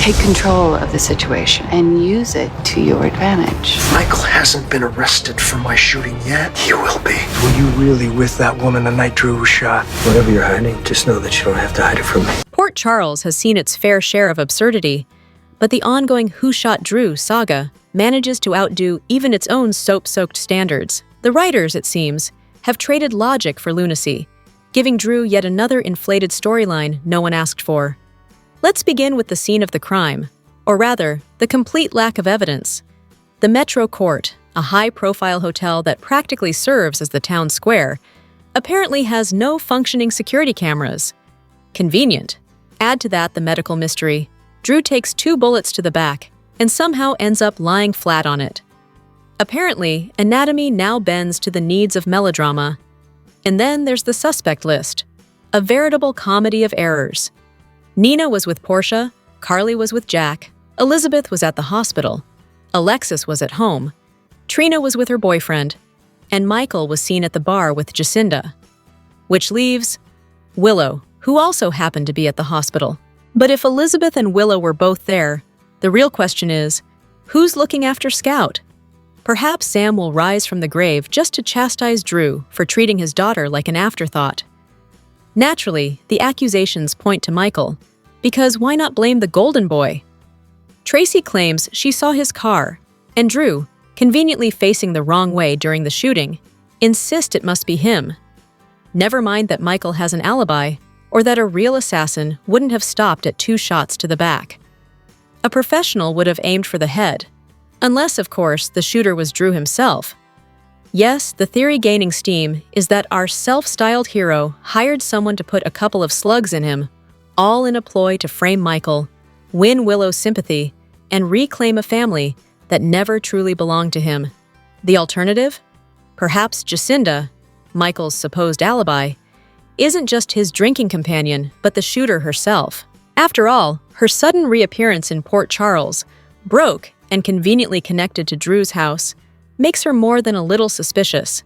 Take control of the situation and use it to your advantage. Michael hasn't been arrested for my shooting yet. He will be. Were you really with that woman the night Drew was shot? Whatever you're hiding, just know that you don't have to hide it from me. Port Charles has seen its fair share of absurdity, but the ongoing Who Shot Drew saga manages to outdo even its own soap-soaked standards. The writers, it seems, have traded logic for lunacy, giving Drew yet another inflated storyline no one asked for. Let's begin with the scene of the crime, or rather, the complete lack of evidence. The Metro Court, a high-profile hotel that practically serves as the town square, apparently has no functioning security cameras. Convenient. Add to that the medical mystery. Drew takes 2 bullets to the back and somehow ends up lying flat on it. Apparently, anatomy now bends to the needs of melodrama. And then there's the suspect list, a veritable comedy of errors. Nina was with Portia, Carly was with Jack, Elizabeth was at the hospital, Alexis was at home, Trina was with her boyfriend, and Michael was seen at the bar with Jacinda. Which leaves Willow, who also happened to be at the hospital. But if Elizabeth and Willow were both there, the real question is, who's looking after Scout? Perhaps Sam will rise from the grave just to chastise Drew for treating his daughter like an afterthought. Naturally, the accusations point to Michael, because why not blame the golden boy? Tracy claims she saw his car, and Drew, conveniently facing the wrong way during the shooting, insists it must be him. Never mind that Michael has an alibi, or that a real assassin wouldn't have stopped at 2 shots to the back. A professional would have aimed for the head, unless, of course, the shooter was Drew himself. Yes, the theory gaining steam is that our self-styled hero hired someone to put a couple of slugs in him, all in a ploy to frame Michael, win Willow's sympathy, and reclaim a family that never truly belonged to him. The alternative? Perhaps Jacinda, Michael's supposed alibi, isn't just his drinking companion, but the shooter herself. After all, her sudden reappearance in Port Charles, broke and conveniently connected to Drew's house, makes her more than a little suspicious.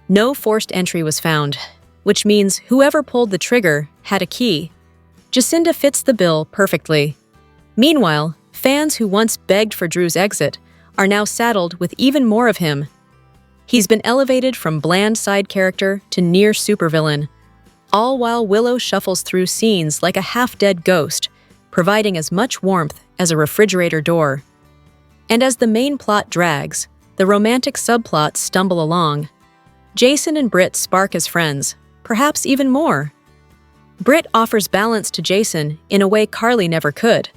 No forced entry was found, which means whoever pulled the trigger had a key. Jacinda fits the bill perfectly. Meanwhile, fans who once begged for Drew's exit are now saddled with even more of him. He's been elevated from bland side character to near supervillain, all while Willow shuffles through scenes like a half-dead ghost, providing as much warmth as a refrigerator door. And as the main plot drags, the romantic subplots stumble along. Jason and Britt spark as friends, perhaps even more. Britt offers balance to Jason in a way Carly never could.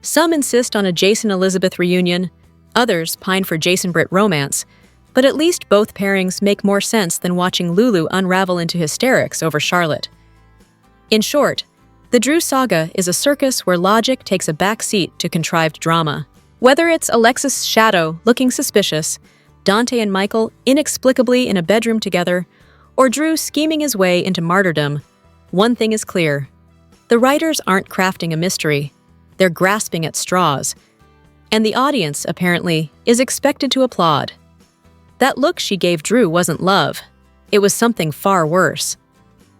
Some insist on a Jason-Elizabeth reunion, others pine for Jason-Britt romance, but at least both pairings make more sense than watching Lulu unravel into hysterics over Charlotte. In short, the Drew saga is a circus where logic takes a back seat to contrived drama. Whether it's Alexis' shadow looking suspicious, Dante and Michael inexplicably in a bedroom together, or Drew scheming his way into martyrdom, one thing is clear. The writers aren't crafting a mystery. They're grasping at straws. And the audience, apparently, is expected to applaud. That look she gave Drew wasn't love. It was something far worse.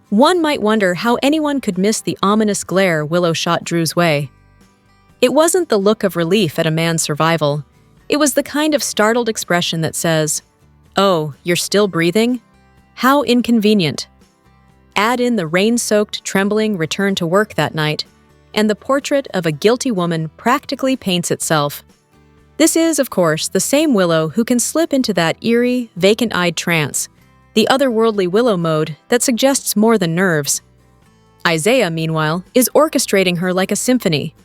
One might wonder how anyone could miss the ominous glare Willow shot Drew's way. It wasn't the look of relief at a man's survival. It was the kind of startled expression that says, "Oh, you're still breathing? How inconvenient." Add in the rain-soaked, trembling return to work that night, and the portrait of a guilty woman practically paints itself. This is, of course, the same Willow who can slip into that eerie, vacant-eyed trance, the otherworldly Willow mode that suggests more than nerves. Isaiah, meanwhile, is orchestrating her like a symphony.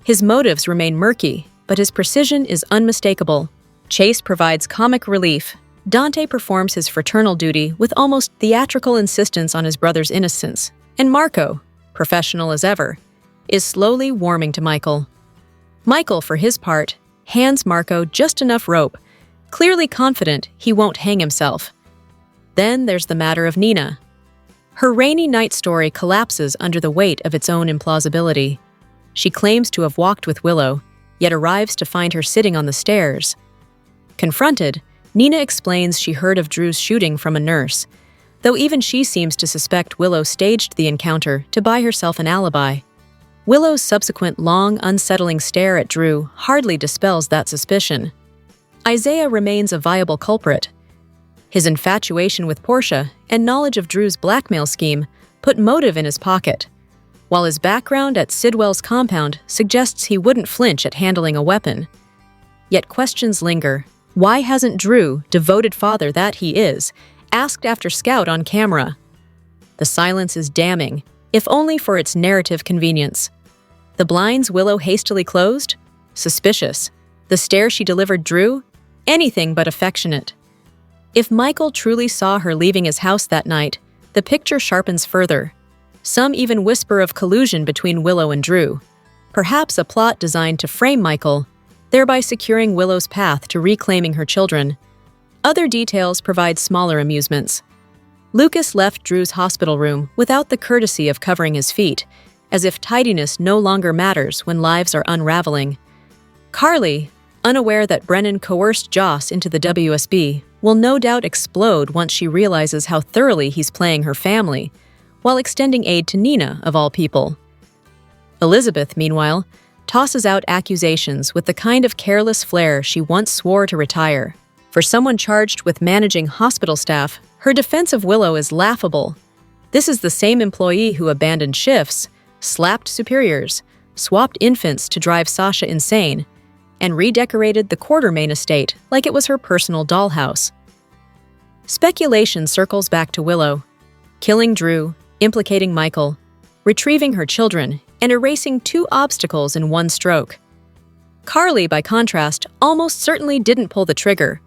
His motives remain murky, but his precision is unmistakable. Chase provides comic relief. Dante performs his fraternal duty with almost theatrical insistence on his brother's innocence. And Marco, professional as ever, is slowly warming to Michael. Michael, for his part, hands Marco just enough rope, clearly confident he won't hang himself. Then there's the matter of Nina. Her rainy night story collapses under the weight of its own implausibility. She claims to have walked with Willow, yet arrives to find her sitting on the stairs. Confronted, Nina explains she heard of Drew's shooting from a nurse, though even she seems to suspect Willow staged the encounter to buy herself an alibi. Willow's subsequent long, unsettling stare at Drew hardly dispels that suspicion. Isaiah remains a viable culprit. His infatuation with Portia and knowledge of Drew's blackmail scheme put motive in his pocket, while his background at Sidwell's compound suggests he wouldn't flinch at handling a weapon. Yet questions linger. Why hasn't Drew, devoted father that he is, asked after Scout on camera? The silence is damning, if only for its narrative convenience. The blinds Willow hastily closed? Suspicious. The stare she delivered Drew? Anything but affectionate. If Michael truly saw her leaving his house that night, the picture sharpens further. Some even whisper of collusion between Willow and Drew. Perhaps a plot designed to frame Michael, thereby securing Willow's path to reclaiming her children. Other details provide smaller amusements. Lucas left Drew's hospital room without the courtesy of covering his feet, as if tidiness no longer matters when lives are unraveling. Carly, unaware that Brennan coerced Joss into the WSB, will no doubt explode once she realizes how thoroughly he's playing her family, while extending aid to Nina, of all people. Elizabeth, meanwhile, tosses out accusations with the kind of careless flair she once swore to retire. For someone charged with managing hospital staff, her defense of Willow is laughable. This is the same employee who abandoned shifts, slapped superiors, swapped infants to drive Sasha insane, and redecorated the Quartermain estate like it was her personal dollhouse. Speculation circles back to Willow, killing Drew, implicating Michael, retrieving her children, and erasing two obstacles in one stroke. Carly, by contrast, almost certainly didn't pull the trigger.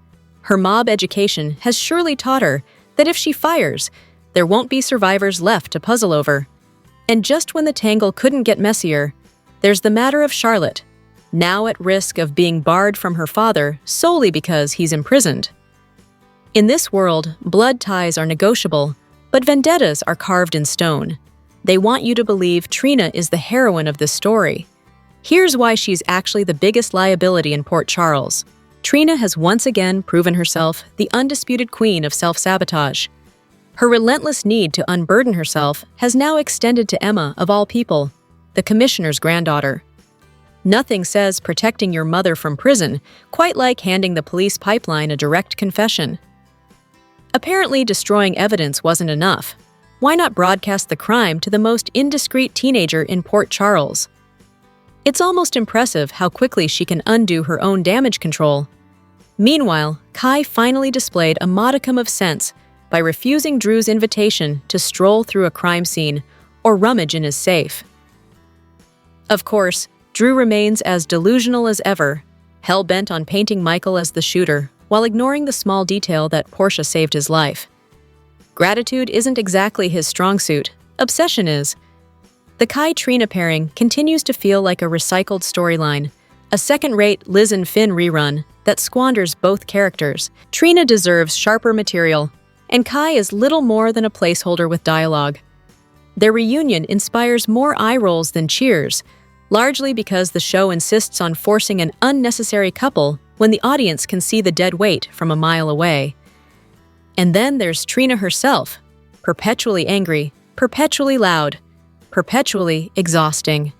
Her mob education has surely taught her that if she fires, there won't be survivors left to puzzle over. And just when the tangle couldn't get messier, there's the matter of Charlotte, now at risk of being barred from her father solely because he's imprisoned. In this world, blood ties are negotiable, but vendettas are carved in stone. They want you to believe Trina is the heroine of this story. Here's why she's actually the biggest liability in Port Charles. Trina has once again proven herself the undisputed queen of self-sabotage. Her relentless need to unburden herself has now extended to Emma, of all people, the commissioner's granddaughter. Nothing says protecting your mother from prison quite like handing the police pipeline a direct confession. Apparently, destroying evidence wasn't enough. Why not broadcast the crime to the most indiscreet teenager in Port Charles? It's almost impressive how quickly she can undo her own damage control. Meanwhile, Kai finally displayed a modicum of sense by refusing Drew's invitation to stroll through a crime scene or rummage in his safe. Of course, Drew remains as delusional as ever, hell-bent on painting Michael as the shooter, while ignoring the small detail that Portia saved his life. Gratitude isn't exactly his strong suit, obsession is. The Kai-Trina pairing continues to feel like a recycled storyline, a second-rate Liz and Finn rerun that squanders both characters. Trina deserves sharper material, and Kai is little more than a placeholder with dialogue. Their reunion inspires more eye rolls than cheers, largely because the show insists on forcing an unnecessary couple when the audience can see the dead weight from a mile away. And then there's Trina herself, perpetually angry, perpetually loud, perpetually exhausting.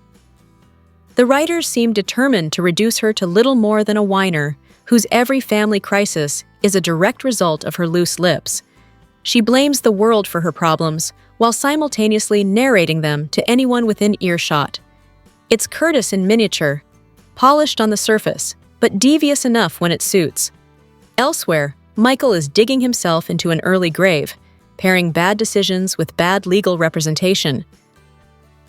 The writers seem determined to reduce her to little more than a whiner, whose every family crisis is a direct result of her loose lips. She blames the world for her problems, while simultaneously narrating them to anyone within earshot. It's Curtis in miniature, polished on the surface, but devious enough when it suits. Elsewhere, Michael is digging himself into an early grave, pairing bad decisions with bad legal representation.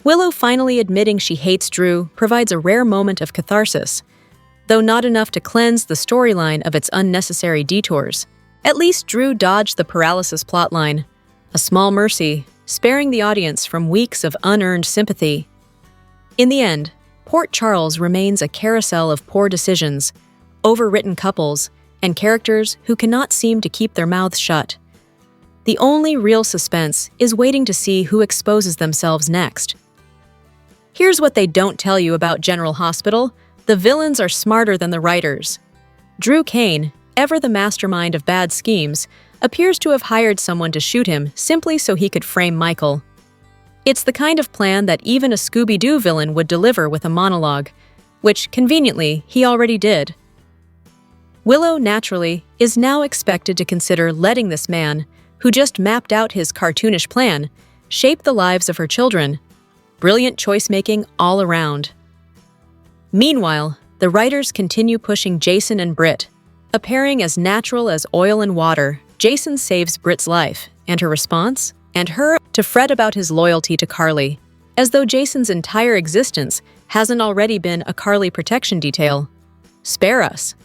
Willow finally admitting she hates Drew provides a rare moment of catharsis, though not enough to cleanse the storyline of its unnecessary detours. At least Drew dodged the paralysis plotline, a small mercy, sparing the audience from weeks of unearned sympathy. In the end, Port Charles remains a carousel of poor decisions, overwritten couples, and characters who cannot seem to keep their mouths shut. The only real suspense is waiting to see who exposes themselves next. Here's what they don't tell you about General Hospital: the villains are smarter than the writers. Drew Kane, ever the mastermind of bad schemes, appears to have hired someone to shoot him simply so he could frame Michael. It's the kind of plan that even a Scooby-Doo villain would deliver with a monologue, which, conveniently, he already did. Willow, naturally, is now expected to consider letting this man, who just mapped out his cartoonish plan, shape the lives of her children. Brilliant choice-making all around. Meanwhile, the writers continue pushing Jason and Britt. A pairing as natural as oil and water, Jason saves Britt's life, and her response? And her to fret about his loyalty to Carly, as though Jason's entire existence hasn't already been a Carly protection detail. Spare us.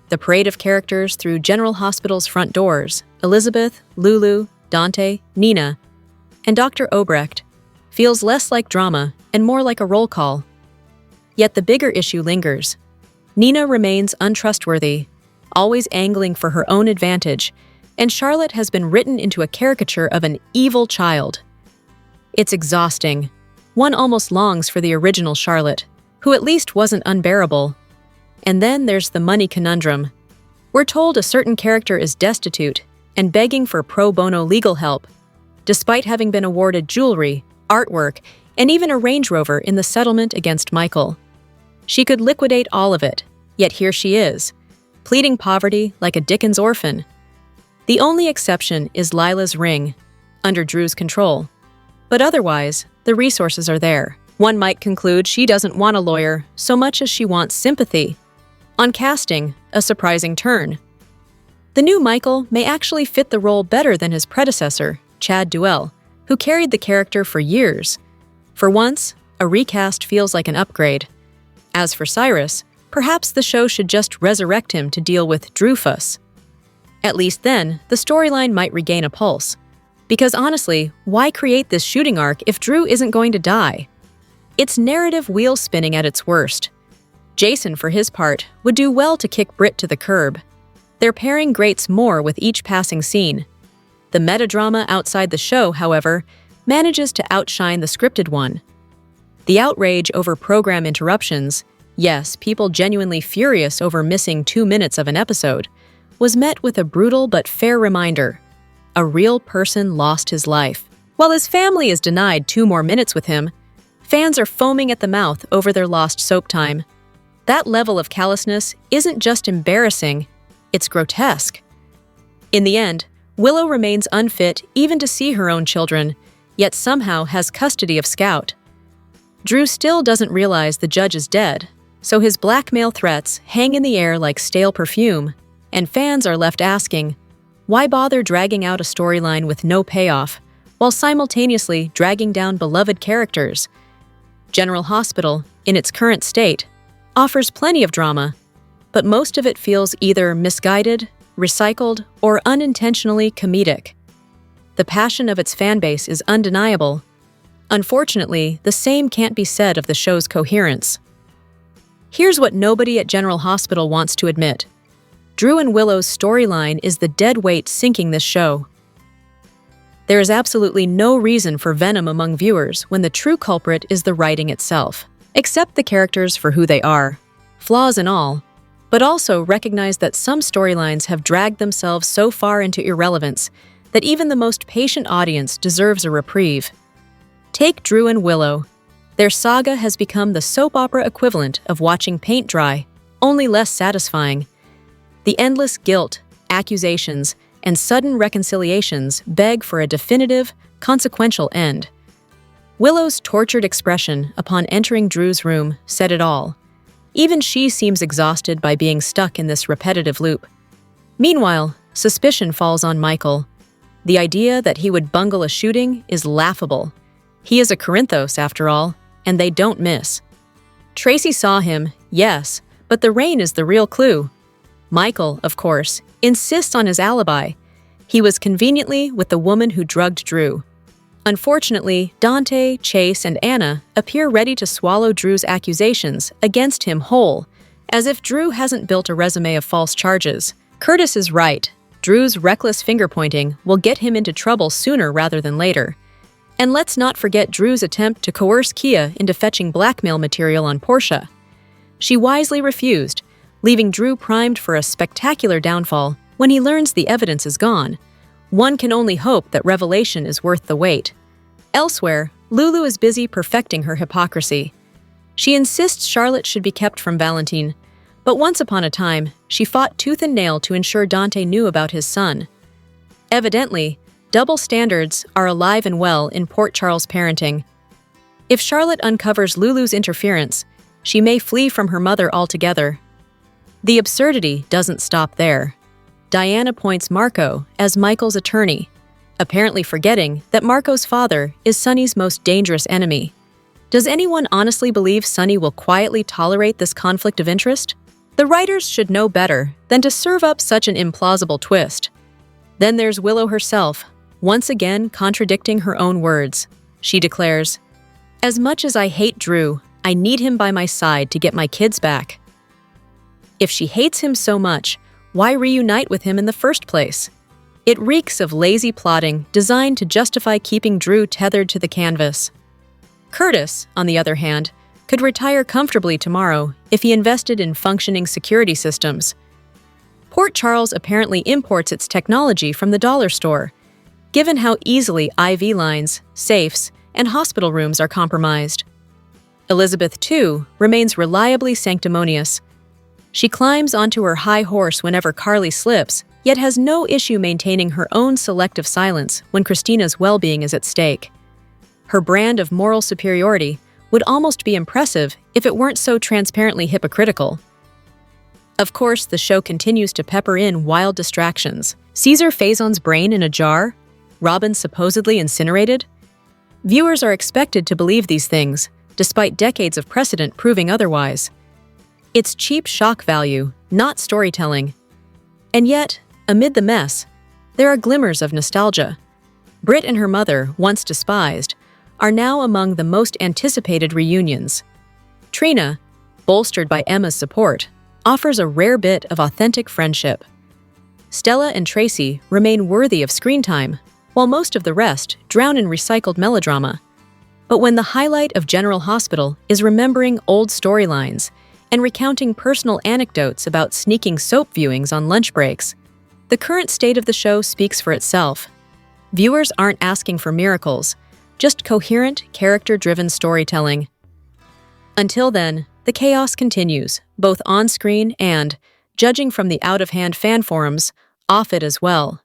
The parade of characters through General Hospital's front doors, Elizabeth, Lulu, Dante, Nina, and Dr. Obrecht, feels less like drama and more like a roll call. Yet the bigger issue lingers. Nina remains untrustworthy, always angling for her own advantage, and Charlotte has been written into a caricature of an evil child. It's exhausting. One almost longs for the original Charlotte, who at least wasn't unbearable. And then there's the money conundrum. We're told a certain character is destitute and begging for pro bono legal help, despite having been awarded jewelry, artwork, and even a Range Rover in the settlement against Michael. She could liquidate all of it, yet here she is, pleading poverty like a Dickens orphan. The only exception is Lila's ring, under Drew's control. But otherwise, the resources are there. One might conclude she doesn't want a lawyer so much as she wants sympathy. On casting, a surprising turn. The new Michael may actually fit the role better than his predecessor, Chad Duell, who carried the character for years. For once, a recast feels like an upgrade. As for Cyrus, perhaps the show should just resurrect him to deal with Drewfuss. At least then, the storyline might regain a pulse. Because honestly, why create this shooting arc if Drew isn't going to die? It's narrative wheel spinning at its worst. Jason, for his part, would do well to kick Britt to the curb. Their pairing grates more with each passing scene. The metadrama outside the show, however, manages to outshine the scripted one. The outrage over program interruptions, yes, people genuinely furious over missing 2 minutes of an episode, was met with a brutal but fair reminder. A real person lost his life. While his family is denied 2 more minutes with him, fans are foaming at the mouth over their lost soap time. That level of callousness isn't just embarrassing, it's grotesque. In the end, Willow remains unfit even to see her own children, yet somehow has custody of Scout. Drew still doesn't realize the judge is dead, so his blackmail threats hang in the air like stale perfume, and fans are left asking, why bother dragging out a storyline with no payoff, while simultaneously dragging down beloved characters? General Hospital, in its current state, offers plenty of drama, but most of it feels either misguided, recycled, or unintentionally comedic. The passion of its fanbase is undeniable. Unfortunately, the same can't be said of the show's coherence. Here's what nobody at General Hospital wants to admit. Drew and Willow's storyline is the dead weight sinking this show. There is absolutely no reason for venom among viewers when the true culprit is the writing itself. Accept the characters for who they are, flaws and all, but also recognize that some storylines have dragged themselves so far into irrelevance that even the most patient audience deserves a reprieve. Take Drew and Willow. Their saga has become the soap opera equivalent of watching paint dry, only less satisfying. The endless guilt, accusations, and sudden reconciliations beg for a definitive, consequential end. Willow's tortured expression upon entering Drew's room said it all. Even she seems exhausted by being stuck in this repetitive loop. Meanwhile, suspicion falls on Michael. The idea that he would bungle a shooting is laughable. He is a Corinthos, after all, and they don't miss. Tracy saw him, yes, but the rain is the real clue. Michael, of course, insists on his alibi. He was conveniently with the woman who drugged Drew. Unfortunately, Dante, Chase, and Anna appear ready to swallow Drew's accusations against him whole, as if Drew hasn't built a resume of false charges. Curtis is right. Drew's reckless finger-pointing will get him into trouble sooner rather than later. And let's not forget Drew's attempt to coerce Kia into fetching blackmail material on Portia. She wisely refused, leaving Drew primed for a spectacular downfall when he learns the evidence is gone. One can only hope that revelation is worth the wait. Elsewhere, Lulu is busy perfecting her hypocrisy. She insists Charlotte should be kept from Valentine, but once upon a time, she fought tooth and nail to ensure Dante knew about his son. Evidently, double standards are alive and well in Port Charles parenting. If Charlotte uncovers Lulu's interference, she may flee from her mother altogether. The absurdity doesn't stop there. Diane appoints Marco as Michael's attorney, apparently forgetting that Marco's father is Sonny's most dangerous enemy. Does anyone honestly believe Sonny will quietly tolerate this conflict of interest? The writers should know better than to serve up such an implausible twist. Then there's Willow herself, once again contradicting her own words. She declares, "As much as I hate Drew, I need him by my side to get my kids back." If she hates him so much, why reunite with him in the first place? It reeks of lazy plotting designed to justify keeping Drew tethered to the canvas. Curtis, on the other hand, could retire comfortably tomorrow if he invested in functioning security systems. Port Charles apparently imports its technology from the dollar store, given how easily IV lines, safes, and hospital rooms are compromised. Elizabeth, too, remains reliably sanctimonious. She climbs onto her high horse whenever Carly slips, yet has no issue maintaining her own selective silence when Christina's well-being is at stake. Her brand of moral superiority would almost be impressive if it weren't so transparently hypocritical. Of course, the show continues to pepper in wild distractions. Caesar Faison's brain in a jar? Robin supposedly incinerated? Viewers are expected to believe these things, despite decades of precedent proving otherwise. It's cheap shock value, not storytelling. And yet, amid the mess, there are glimmers of nostalgia. Britt and her mother, once despised, are now among the most anticipated reunions. Trina, bolstered by Emma's support, offers a rare bit of authentic friendship. Stella and Tracy remain worthy of screen time, while most of the rest drown in recycled melodrama. But when the highlight of General Hospital is remembering old storylines and recounting personal anecdotes about sneaking soap viewings on lunch breaks, the current state of the show speaks for itself. Viewers aren't asking for miracles, just coherent, character-driven storytelling. Until then, the chaos continues, both on-screen and, judging from the out-of-hand fan forums, off it as well.